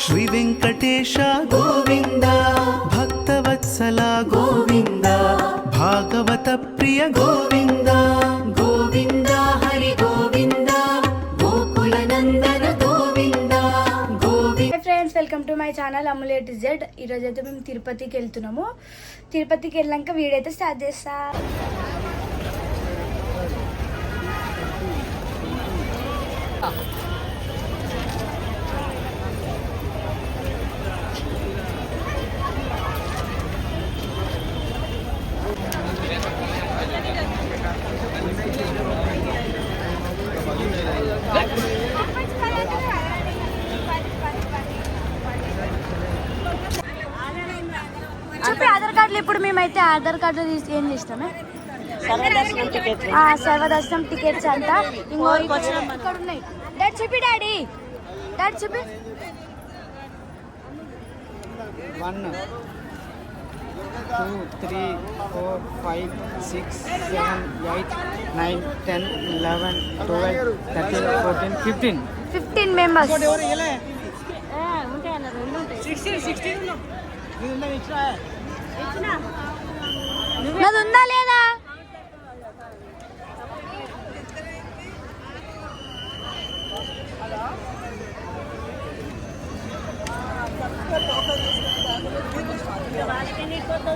శ్రీ వెంకటేశ గోవింద, భక్తవత్సల గోవింద, భాగవత ప్రియ గోవింద, గోవింద హరి గోవింద, గోకుల నందన Govinda Govinda. Friends, welcome to my channel Ammulu A to Z. ఈరోజు అయితే మేము తిరుపతికి వెళ్తున్నాము. తిరుపతికి వెళ్ళాక వీడియో అయితే స్టార్ట్ చేస్తా. చెప్పి ఆధార్ కార్డులు ఇప్పుడు మేమైతే ఆధార్ కార్డులు తీసి ఏం చేస్తామే సర్వదర్శనం టికెట్స్ అంట. ఇంకో ఇక్కడ ఉన్నాయి. డాడీ చెప్పి, డాడీ చెప్పి. 1 2 3 4 5 6 7 8 9 10 11 12 13 14 15 మెంబర్స్. నాది ఉందా లేదా?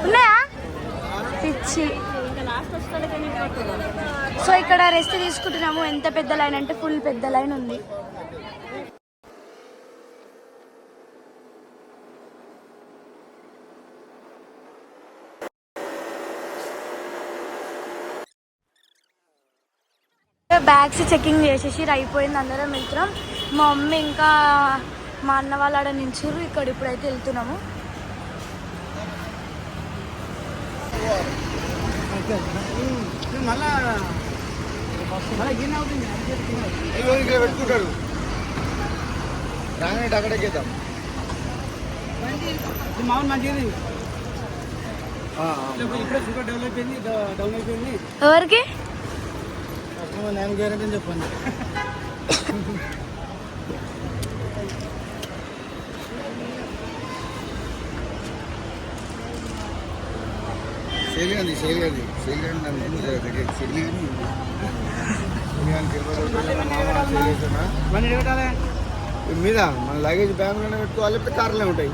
ఉన్నాయా? పిచ్చి. సో ఇక్కడ రెస్ట్ తీసుకుంటున్నాము. ఎంత పెద్ద లైన్ అంటే ఫుల్ పెద్ద లైన్ ఉంది. బ్యాగ్స్ చెకింగ్ చేసేసి అయిపోయింది. అందరం వెళ్తున్నాం. మా మమ్మీ ఇంకా మా అన్న వాళ్ళ ఆడ నించురు. ఇక్కడ ఇప్పుడైతే వెళ్తున్నాము. పెట్టుకుంటాడు రాగానే అక్కడికేద్దాం. మామూలు మంచిది. ఇప్పుడే షుగర్ డౌన్ అయిపోయింది. ఎవరికి? నేను గ్యారెంటీ చెప్పండి. మీద మన లగేజ్ బ్యాగ్లోనే పెట్టుకోవాలి, లేకపోతే కార్లోనే ఉంటాయి.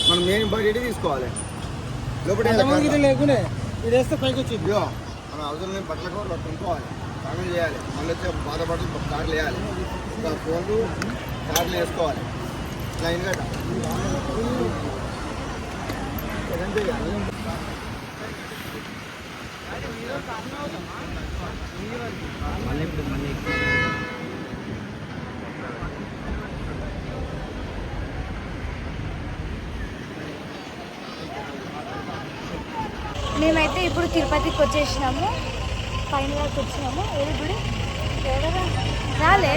మనం మెయిన్ బడ్జెట్ తీసుకోవాలి. లోపల లేకుండా ఇది వేస్తే పైకి వచ్చింది. మన అవసరం బట్టల కూడా కొనుక్కోవాలి, స్నానం చేయాలి, మళ్ళీ వచ్చే పాత బట్టలు కార్లు వేయాలి, ఇంకా ఫోన్లు కార్లు వేసుకోవాలి. లైన్ గట్ట మేమైతే ఇప్పుడు తిరుపతికి వచ్చేసినాము. ఫైనల్కి వచ్చినాము. ఏది గుడి రాలే.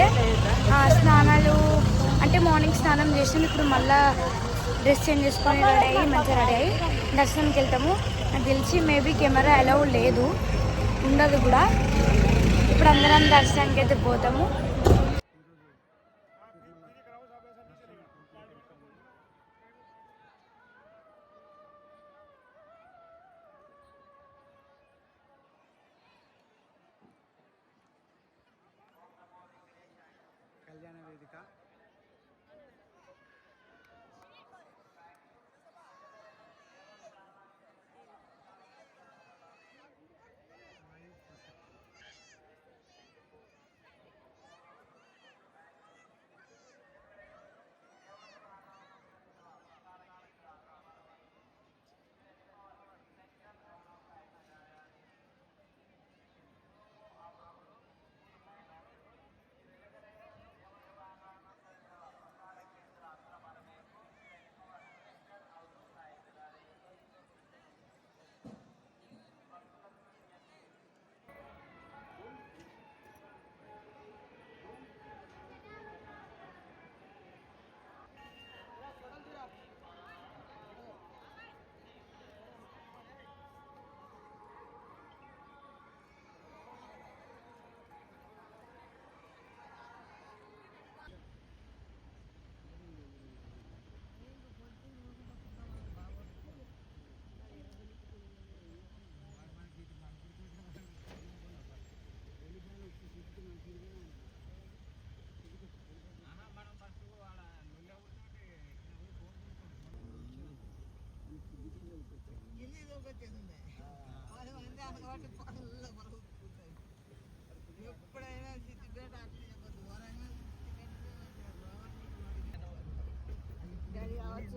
స్నానాలు అంటే మార్నింగ్ స్నానం చేసినాం. ఇప్పుడు మళ్ళీ డ్రెస్ చేంజ్ చేసుకొని రెడీ అయ్యి మంచిగా రెడీ అయ్యి దర్శనంకి వెళ్తాము. నాకు తెలిసి మేబీ కెమెరా అలౌ లేదు, ఉండదు కూడా. ఇప్పుడు అందరం దర్శనానికి అయితే పోతాము. కళ్యాణ వేదిక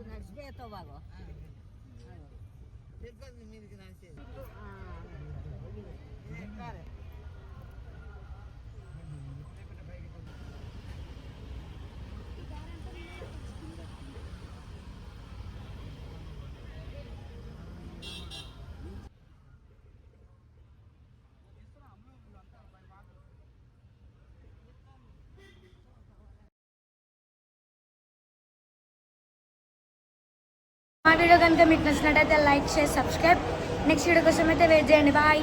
నడిచిపోతావు బాగో మీదికి నడిచేది మా వీడియో కనుక మీకు నచ్చినట్టయితే like share subscribe next video కోసం అయితే వెయిట్ చేయండి బాయ్